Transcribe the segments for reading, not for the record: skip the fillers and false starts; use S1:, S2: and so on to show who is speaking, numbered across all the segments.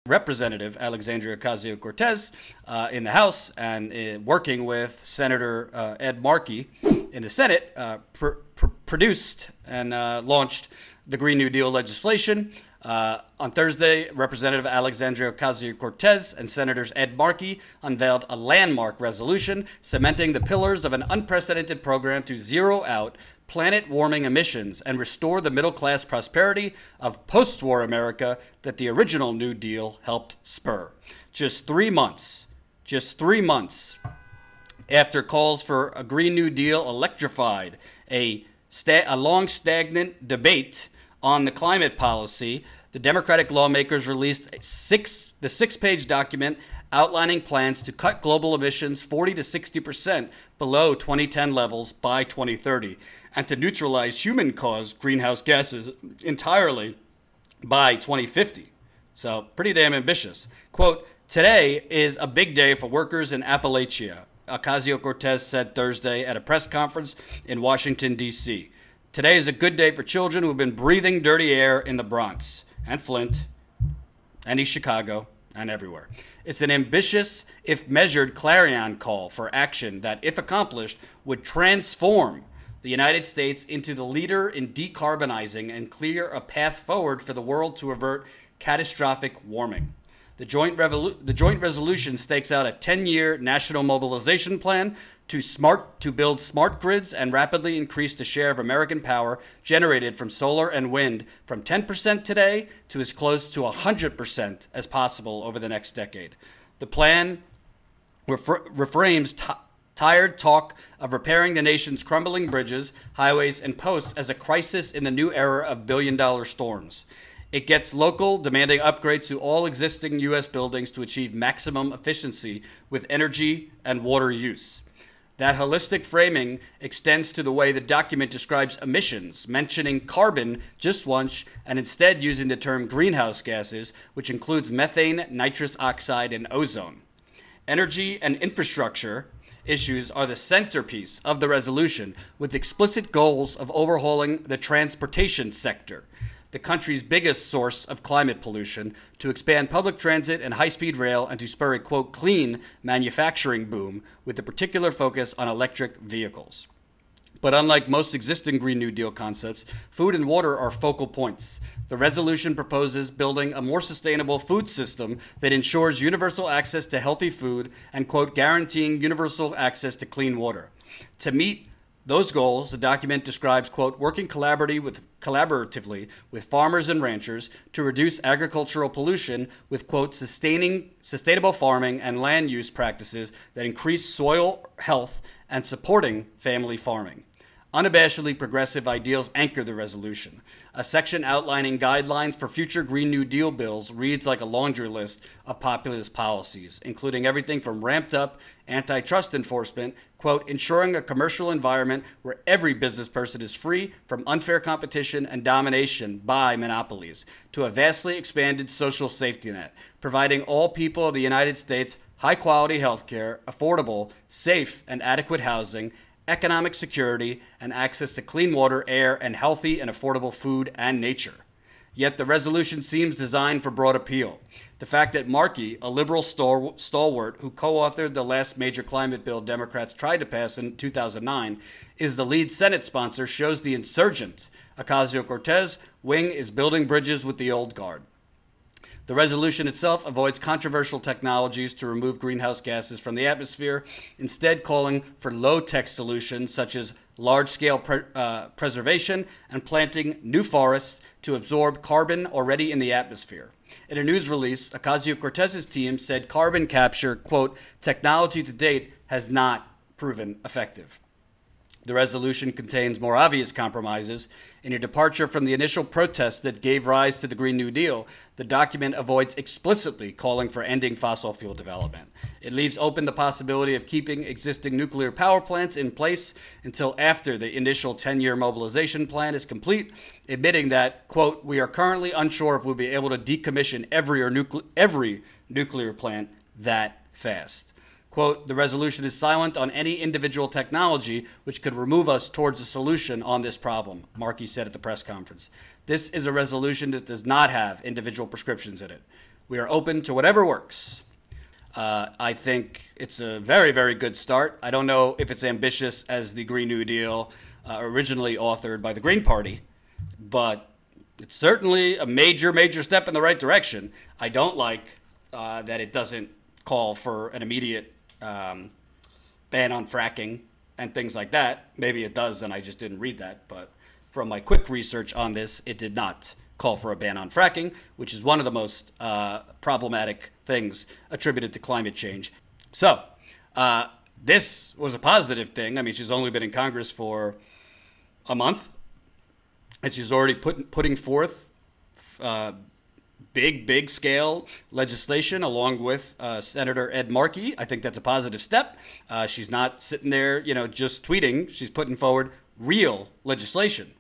S1: Representative Alexandria Ocasio-Cortez in the House and working with Senator Ed Markey in the Senate, produced and launched the Green New Deal legislation. On Thursday, Representative Alexandria Ocasio-Cortez and Senators Ed Markey unveiled a landmark resolution cementing the pillars of an unprecedented program to zero out planet-warming emissions and restore the middle-class prosperity of post-war America that the original New Deal helped spur. Just 3 months after calls for a Green New Deal electrified a long stagnant debate on the climate policy, the Democratic lawmakers released the six-page document outlining plans to cut global emissions 40 to 60% below 2010 levels by 2030 and to neutralize human-caused greenhouse gases entirely by 2050. So pretty damn ambitious. Quote, "Today is a big day for workers in Appalachia," Ocasio-Cortez said Thursday at a press conference in Washington, D.C. "Today is a good day for children who have been breathing dirty air in the Bronx and Flint and East Chicago and everywhere. It's an ambitious, if measured, clarion call for action that, if accomplished, would transform the United States into the leader in decarbonizing and clear a path forward for the world to avert catastrophic warming. The joint resolution stakes out a 10-year national mobilization plan to build smart grids and rapidly increase the share of American power generated from solar and wind from 10% today to as close to 100% as possible over the next decade. The plan reframes tired talk of repairing the nation's crumbling bridges, highways, and posts as a crisis in the new era of billion-dollar storms. It gets local, demanding upgrades to all existing U.S. buildings to achieve maximum efficiency with energy and water use. That holistic framing extends to the way the document describes emissions, mentioning carbon just once and instead using the term greenhouse gases, which includes methane, nitrous oxide, and ozone. Energy and infrastructure issues are the centerpiece of the resolution, with explicit goals of overhauling the transportation sector, the country's biggest source of climate pollution, to expand public transit and high-speed rail, and to spur a, quote, clean manufacturing boom with a particular focus on electric vehicles. But unlike most existing Green New Deal concepts, food and water are focal points. The resolution proposes building a more sustainable food system that ensures universal access to healthy food and, quote, guaranteeing universal access to clean water. To meet those goals, the document describes, quote, working collaboratively with farmers and ranchers to reduce agricultural pollution with, quote, sustainable farming and land use practices that increase soil health and supporting family farming. Unabashedly progressive ideals anchor the resolution. A section outlining guidelines for future Green New Deal bills reads like a laundry list of populist policies, including everything from ramped-up antitrust enforcement, quote, ensuring a commercial environment where every business person is free from unfair competition and domination by monopolies, to a vastly expanded social safety net, providing all people of the United States high-quality health care, affordable, safe, and adequate housing, economic security, and access to clean water, air, and healthy and affordable food and nature. Yet the resolution seems designed for broad appeal. The fact that Markey, a liberal stalwart who co-authored the last major climate bill Democrats tried to pass in 2009, is the lead Senate sponsor shows the insurgent Ocasio-Cortez wing is building bridges with the old guard. The resolution itself avoids controversial technologies to remove greenhouse gases from the atmosphere, instead calling for low-tech solutions such as large-scale preservation and planting new forests to absorb carbon already in the atmosphere. In a news release, Ocasio-Cortez's team said carbon capture, quote, technology to date has not proven effective. The resolution contains more obvious compromises. In a departure from the initial protests that gave rise to the Green New Deal, the document avoids explicitly calling for ending fossil fuel development. It leaves open the possibility of keeping existing nuclear power plants in place until after the initial 10-year mobilization plan is complete, admitting that, quote, we are currently unsure if we'll be able to decommission every nuclear plant that fast. Quote, the resolution is silent on any individual technology which could remove us towards a solution on this problem, Markey said at the press conference. This is a resolution that does not have individual prescriptions in it. We are open to whatever works. I think it's a very, very good start. I don't know if it's ambitious as the Green New Deal originally authored by the Green Party, but it's certainly a major, major step in the right direction. I don't like that it doesn't call for an immediate ban on fracking and things like that. Maybe it does, and I just didn't read that. But from my quick research on this, it did not call for a ban on fracking, which is one of the most problematic things attributed to climate change. So this was a positive thing. I mean, she's only been in Congress for a month, and she's already putting forth big scale legislation along with Senator Ed Markey. I think that's a positive step. She's not sitting there, just tweeting. She's putting forward real legislation.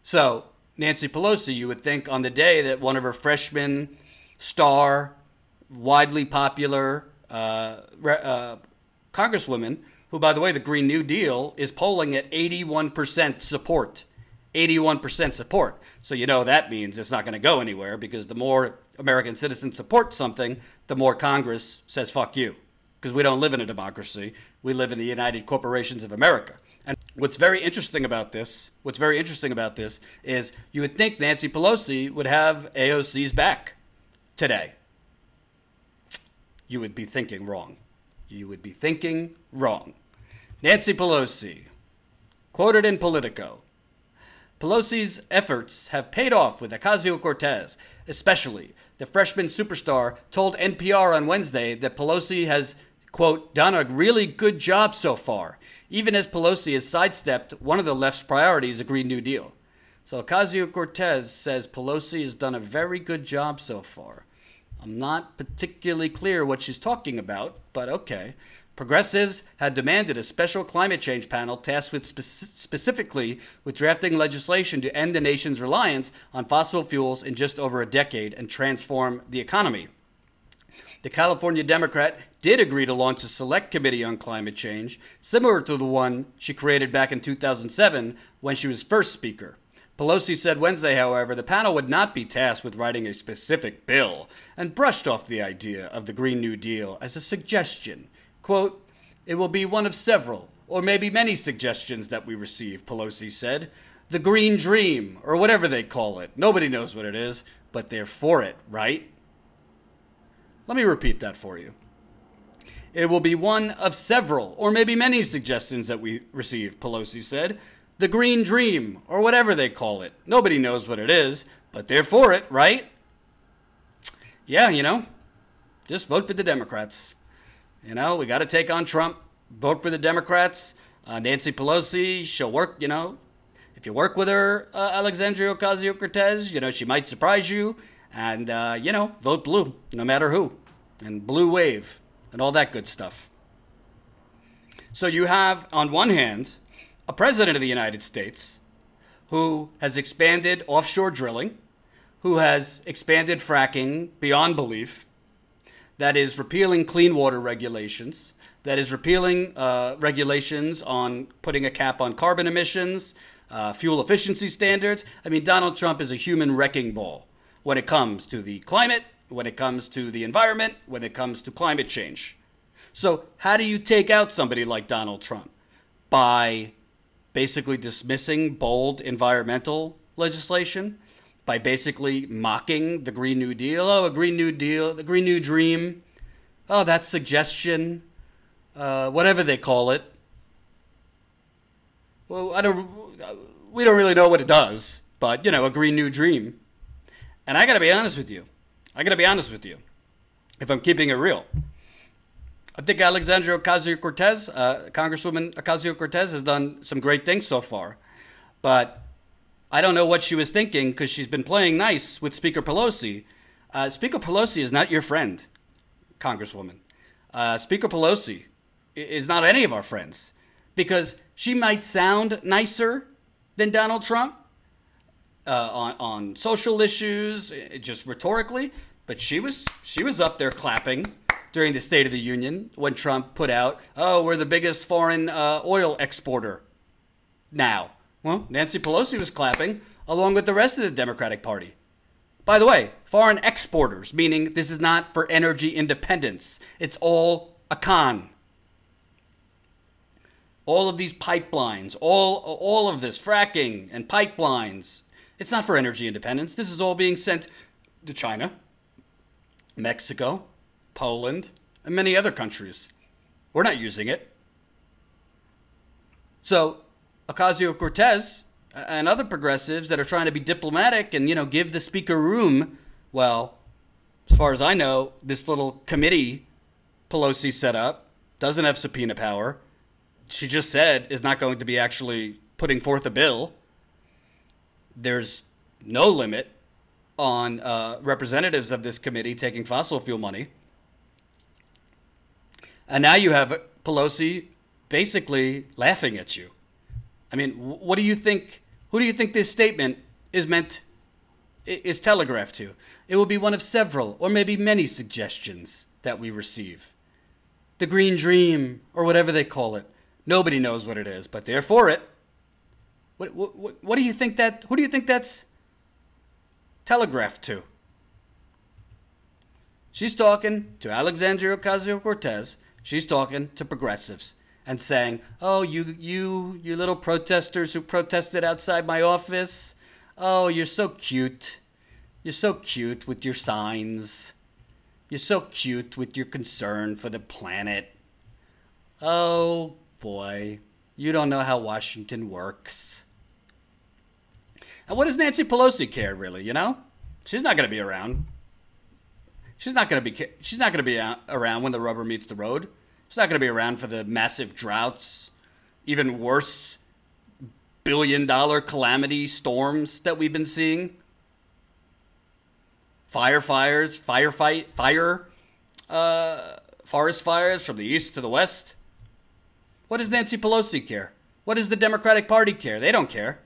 S1: So Nancy Pelosi, you would think on the day that one of her freshman star, widely popular congresswomen, who, by the way, the Green New Deal is polling at 81% support. 81% support. So that means it's not going to go anywhere, because the more American citizens support something, the more Congress says fuck you. Because we don't live in a democracy. We live in the United Corporations of America. And what's very interesting about this is you would think Nancy Pelosi would have AOC's back today. You would be thinking wrong. You would be thinking wrong. Nancy Pelosi, quoted in Politico, Pelosi's efforts have paid off with Ocasio-Cortez, especially. The freshman superstar told NPR on Wednesday that Pelosi has, quote, done a really good job so far, even as Pelosi has sidestepped one of the left's priorities, a Green New Deal. So Ocasio-Cortez says Pelosi has done a very good job so far. I'm not particularly clear what she's talking about, but okay. Progressives had demanded a special climate change panel tasked with specifically with drafting legislation to end the nation's reliance on fossil fuels in just over a decade and transform the economy. The California Democrat did agree to launch a select committee on climate change, similar to the one she created back in 2007 when she was first Speaker. Pelosi said Wednesday, however, the panel would not be tasked with writing a specific bill and brushed off the idea of the Green New Deal as a suggestion. Quote, it will be one of several, or maybe many suggestions that we receive, Pelosi said. The Green Dream, or whatever they call it. Nobody knows what it is, but they're for it, right? Let me repeat that for you. It will be one of several, or maybe many suggestions that we receive, Pelosi said. The Green Dream, or whatever they call it. Nobody knows what it is, but they're for it, right? Yeah, just vote for the Democrats. We got to take on Trump. Vote for the Democrats. Nancy Pelosi, she'll work, if you work with her, Alexandria Ocasio-Cortez, she might surprise you. And, vote blue, no matter who. And blue wave and all that good stuff. So you have, on one hand, a president of the United States who has expanded offshore drilling, who has expanded fracking beyond belief, that is repealing clean water regulations, that is repealing regulations on putting a cap on carbon emissions, fuel efficiency standards. I mean, Donald Trump is a human wrecking ball when it comes to the climate, when it comes to the environment, when it comes to climate change. So how do you take out somebody like Donald Trump? By basically dismissing bold environmental legislation, by basically mocking the Green New Deal. Oh, a Green New Deal, the Green New Dream. Oh, that suggestion, whatever they call it. Well, we don't really know what it does, but, a Green New Dream. And I got to be honest with you. If I'm keeping it real. I think Alexandria Ocasio-Cortez, Congresswoman Ocasio-Cortez, has done some great things so far. But I don't know what she was thinking, because she's been playing nice with Speaker Pelosi. Speaker Pelosi is not your friend, Congresswoman. Speaker Pelosi is not any of our friends, because she might sound nicer than Donald Trump on social issues, just rhetorically, but she was up there clapping during the State of the Union when Trump put out, oh, we're the biggest foreign oil exporter now. Well, Nancy Pelosi was clapping along with the rest of the Democratic Party. By the way, foreign exporters, meaning this is not for energy independence. It's all a con. All of these pipelines, all of this fracking and pipelines, it's not for energy independence. This is all being sent to China, Mexico, Poland, and many other countries. We're not using it. So Ocasio-Cortez and other progressives that are trying to be diplomatic and, give the speaker room, well, as far as I know, this little committee Pelosi set up doesn't have subpoena power. She just said is not going to be actually putting forth a bill. There's no limit on representatives of this committee taking fossil fuel money. And now you have Pelosi basically laughing at you. I mean, what do you think? Who do you think this statement is telegraphed to? It will be one of several or maybe many suggestions that we receive. The Green Dream, or whatever they call it. Nobody knows what it is, but they're for it. What do you think that? Who do you think that's telegraphed to? She's talking to Alexandria Ocasio-Cortez. She's talking to progressives and saying, "Oh, you little protesters who protested outside my office. Oh, you're so cute. You're so cute with your signs. You're so cute with your concern for the planet. Oh, boy, you don't know how Washington works." And what does Nancy Pelosi care, really, She's not going to be around. She's not going to be around when the rubber meets the road. She's not going to be around for the massive droughts, even worse billion-dollar calamity storms that we've been seeing. Forest fires from the east to the west. What does Nancy Pelosi care? What does the Democratic Party care? They don't care.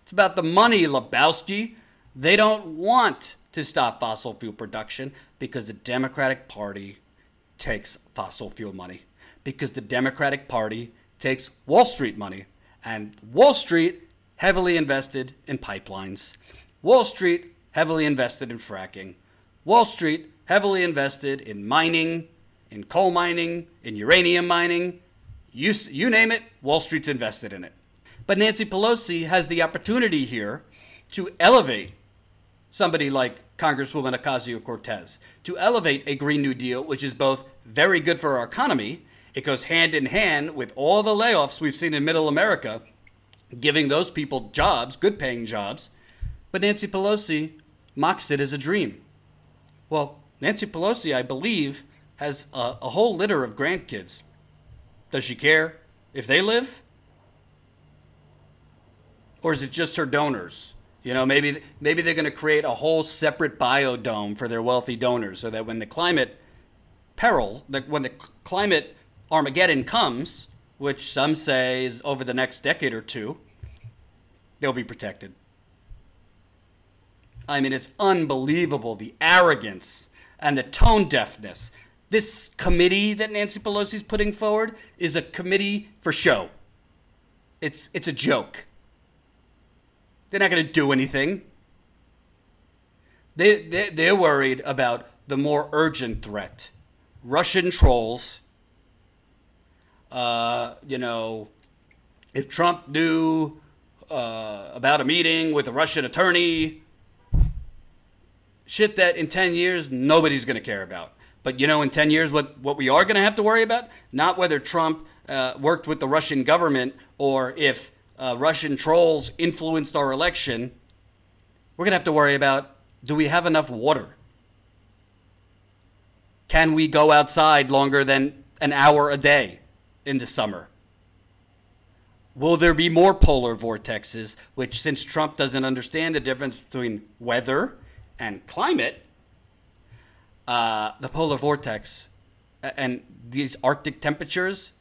S1: It's about the money, Lebowski. They don't want to stop fossil fuel production because the Democratic Party takes fossil fuel money. Because the Democratic Party takes Wall Street money. And Wall Street heavily invested in pipelines. Wall Street heavily invested in fracking. Wall Street heavily invested in mining, in coal mining, in uranium mining. You name it, Wall Street's invested in it. But Nancy Pelosi has the opportunity here to elevate somebody like Congresswoman Ocasio-Cortez, to elevate a Green New Deal, which is both very good for our economy. It goes hand in hand with all the layoffs we've seen in Middle America, giving those people jobs, good paying jobs. But Nancy Pelosi mocks it as a dream. Well, Nancy Pelosi, I believe, has a whole litter of grandkids. Does she care if they live? Or is it just her donors? Maybe they're going to create a whole separate biodome for their wealthy donors so that when the climate when the climate Armageddon comes, which some say is over the next decade or two, they'll be protected. I mean, it's unbelievable, the arrogance and the tone deafness. This committee that Nancy Pelosi's putting forward is a committee for show. It's a joke. They're not going to do anything. They're worried about the more urgent threat. Russian trolls. If Trump knew about a meeting with a Russian attorney, shit that in 10 years nobody's going to care about. But in 10 years, what we are going to have to worry about, not whether Trump worked with the Russian government or if Russian trolls influenced our election. We're going to have to worry about, do we have enough water? Can we go outside longer than an hour a day in the summer? Will there be more polar vortexes, which since Trump doesn't understand the difference between weather and climate, the polar vortex and these Arctic temperatures,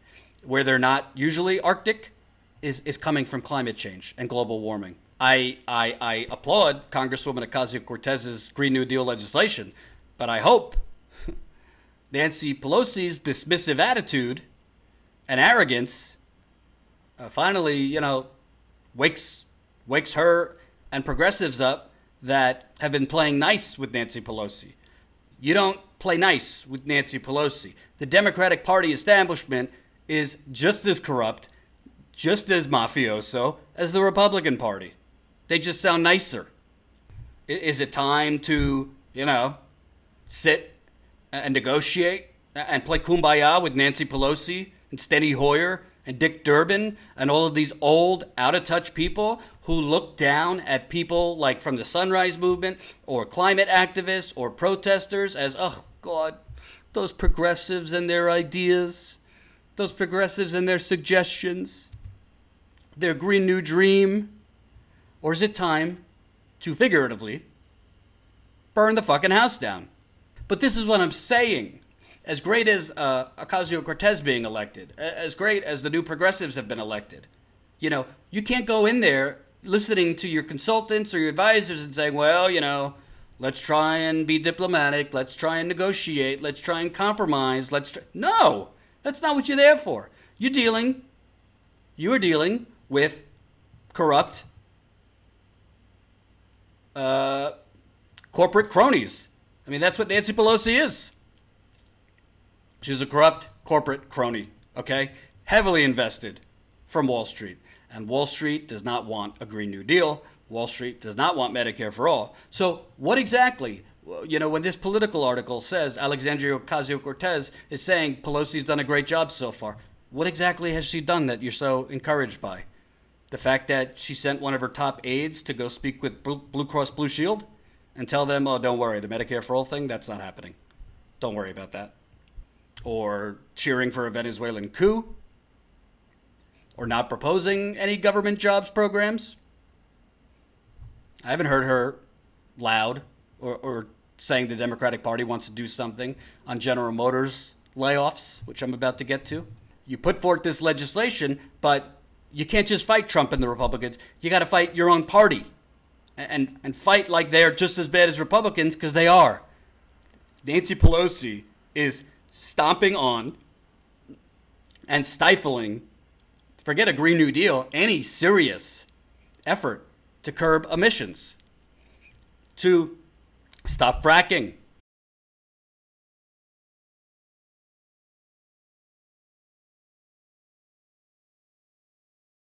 S1: where they're not usually Arctic, is coming from climate change and global warming. I applaud Congresswoman Ocasio-Cortez's Green New Deal legislation, but I hope Nancy Pelosi's dismissive attitude and arrogance finally, wakes her and progressives up that have been playing nice with Nancy Pelosi. You don't play nice with Nancy Pelosi. The Democratic Party establishment is just as corrupt, just as mafioso as the Republican Party. They just sound nicer. Is it time to, sit and negotiate and play kumbaya with Nancy Pelosi and Steny Hoyer and Dick Durbin and all of these old, out-of-touch people who look down at people like from the Sunrise Movement or climate activists or protesters as, oh, God, those progressives and their ideas, those progressives and their suggestions, their Green New Dream? Or is it time to figuratively burn the fucking house down? But this is what I'm saying. As great as Ocasio-Cortez being elected, as great as the new progressives have been elected, you can't go in there listening to your consultants or your advisors and saying, well, let's try and be diplomatic, let's try and negotiate, let's try and compromise, No, that's not what you're there for. You are dealing with corrupt corporate cronies. I mean, that's what Nancy Pelosi is. She's a corrupt corporate crony, okay? Heavily invested from Wall Street. And Wall Street does not want a Green New Deal. Wall Street does not want Medicare for all. So what exactly, when this political article says Alexandria Ocasio-Cortez is saying Pelosi's done a great job so far, what exactly has she done that you're so encouraged by? The fact that she sent one of her top aides to go speak with Blue Cross Blue Shield and tell them, oh, don't worry, the Medicare for all thing, that's not happening. Don't worry about that. Or cheering for a Venezuelan coup, or not proposing any government jobs programs. I haven't heard her loud or saying the Democratic Party wants to do something on General Motors layoffs, which I'm about to get to. You put forth this legislation, but you can't just fight Trump and the Republicans. You got to fight your own party and fight like they're just as bad as Republicans, because they are. Nancy Pelosi is stomping on and stifling, forget a Green New Deal, any serious effort to curb emissions, to stop fracking,